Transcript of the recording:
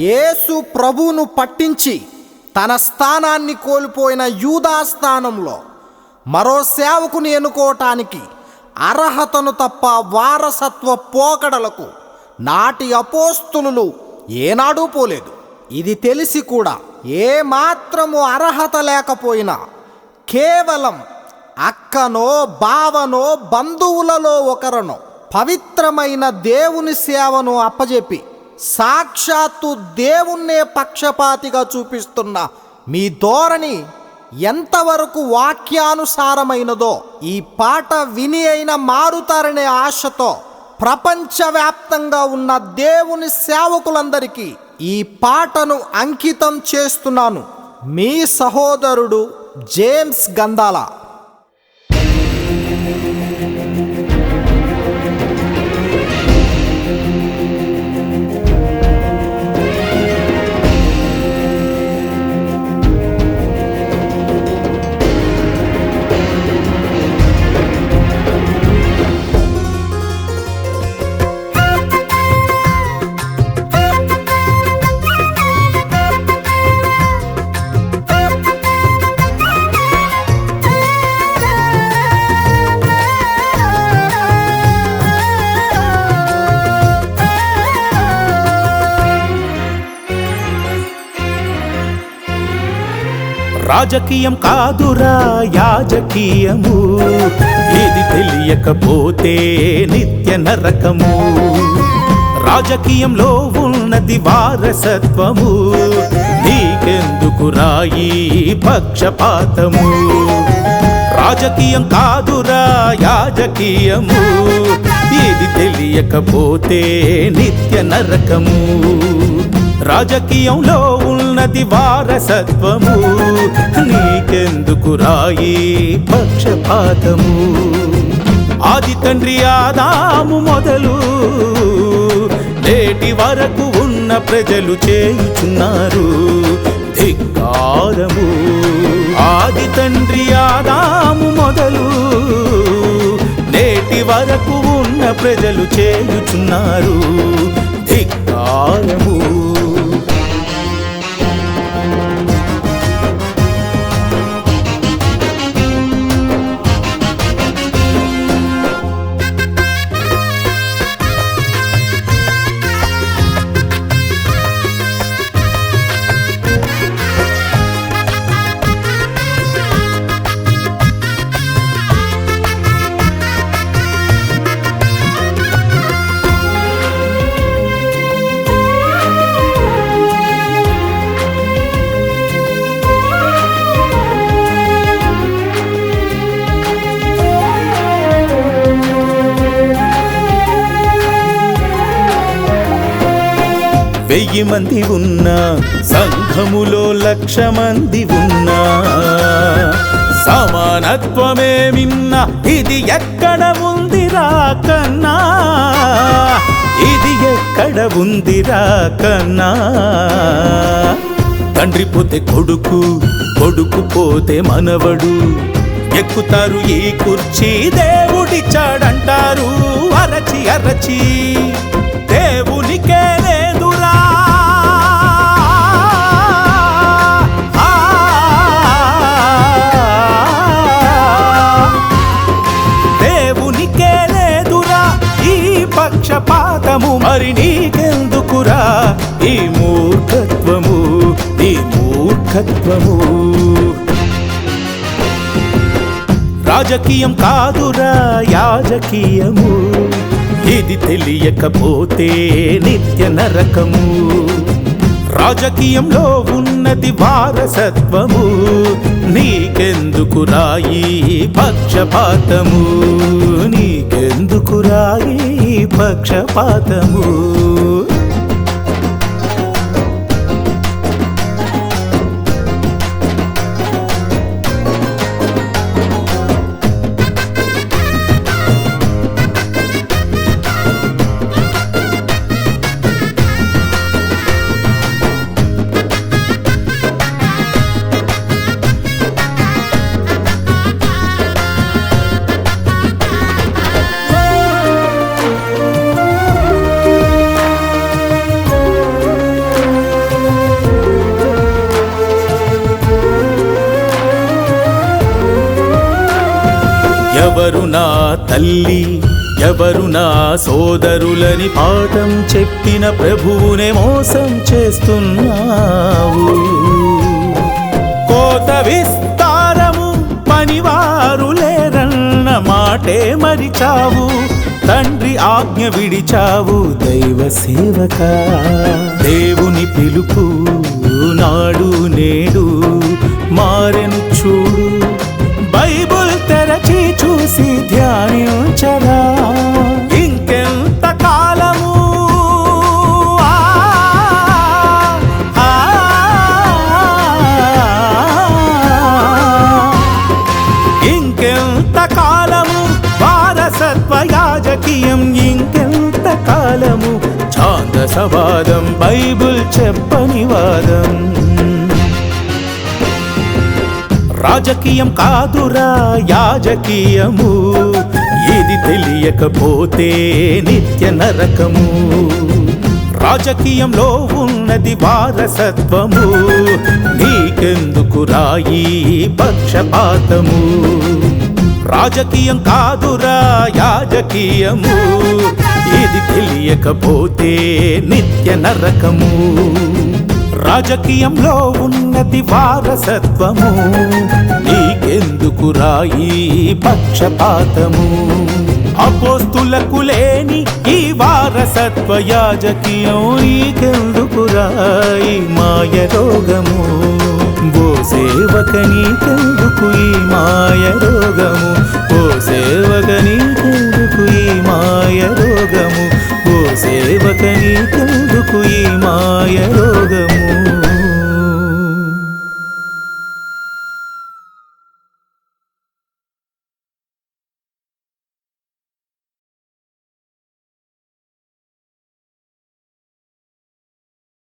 యేసు ప్రభువును పట్టించి తన స్థానాన్ని కోల్పోయిన యూదా స్థానంలో మరో సేవకుని ఎన్నుకోవటానికి అర్హతను తప్ప వారసత్వ పోకడలకు నాటి అపోస్తులు ఏనాడూ పోలేదు. ఇది తెలిసి కూడా ఏమాత్రము అర్హత లేకపోయినా కేవలం అక్కనో బావనో బంధువులలో ఒకరనో పవిత్రమైన దేవుని సేవను అప్పజెప్పి సాక్షాత్తు దేవుణ్ణే పక్షపాతిగా చూపిస్తున్న మీ ధోరణి ఎంతవరకు వాక్యానుసారమైనదో ఈ పాట విని అయినా మారుతారనే ఆశతో ప్రపంచవ్యాప్తంగా ఉన్న దేవుని సేవకులందరికీ ఈ పాటను అంకితం చేస్తున్నాను. మీ సహోదరుడు జేమ్స్ గంధాల. రాజకీయం కాదురా యాజకీయము, ఏది తెలియకపోతే నిత్య నరకము. రాజకీయంలో ఉన్నది వారసత్వము, నీకెందుకు రాయి పక్షపాతము. రాజకీయం కాదురా యాజకీయము, ఏది తెలియకపోతే నిత్య నరకము. రాజకీయంలో ఉన్నది వారసత్వము, నీకెందుకు రాయి పక్షపాతము. ఆది తండ్రి ఆదాము మొదలు నేటి వరకు ఉన్న ప్రజలు చేయుచున్నారు ధిక్కారము. ఆది తండ్రి ఆదాము మొదలు నేటి వరకు ఉన్న ప్రజలు చేయుచున్నారు ధిక్కారము. వెయ్యి మంది ఉన్నా సంఘములో 1,00,000 మంది ఉన్నా సమానత్వమే మిన్న ఇది ఎక్కడ ఉందిరా కన్నా, ఇది ఎక్కడ ఉందిరా కన్నా. తండ్రి పోతే కొడుకు, కొడుకు పోతే మనవడు, ఎక్కుతారు ఈ కుర్చీ దేవుడిచ్చాడంటారు అరచి అరచి. దేవునికే లేదురా దేవునికే లేదురా ఈ పక్షపాతము, మరి నీకెందుకురా ఈ మూర్ఖత్వము, ఈ మూర్ఖత్వము. రాజకీయం కాదురా యాజకీయము, ఇది తెలియకపోతే నిత్య నరకము. రాజకీయంలో ఉన్నది వారసత్వము, నీకెందుకు రాయి పక్షపాతము, నీకెందుకు రాయి పక్షపాతము. ఎవరు నా తల్లి ఎవరు నా సోదరులని పాఠం చెప్పిన ప్రభువునే మోసం చేస్తున్నావు. కోత విస్తారము పనివారు లేరన్న మాటే మరిచావు. తండ్రి ఆజ్ఞ విడిచావు దైవ సేవక. దేవుని పిలుపు నాడు నేడు మారెను చూడు. బైబుల్ తెరచి చూసి ధ్యానించరా. ఇంకెంత కాలము ఇంకెంత కాలము వారసత్వ యాజకీయం. ఇంకెంత కాలము ఛాందసవాదం బైబుల్ చెప్పని వాదం. రాజకీయం కాదురా యాజకీయము. ఇది తెలియకపోతే నిత్య నరకము. రాజకీయంలో ఉన్నది వారసత్వము. నీకెందుకు రాయి పక్షపాతము. రాజకీయం కాదురా యాజకీయము. ఇది తెలియకపోతే నిత్య నరకము. రాజకీయంలో ఉన్నది వారసత్వము. నీకెందుకు రాయి పక్షపాతము. అపోస్తులకు లేని ఈ వారసత్వ యాజకీయం నీకెందుకు రాయి మాయ రోగము. ఓ సేవక నీకెందుకు ఈ మాయ రోగము. ఓ సేవక నీకెందుకు ఈ మాయ రోగము. ఓ సేవక నీకెందుకు ఈ మాయ రోగము.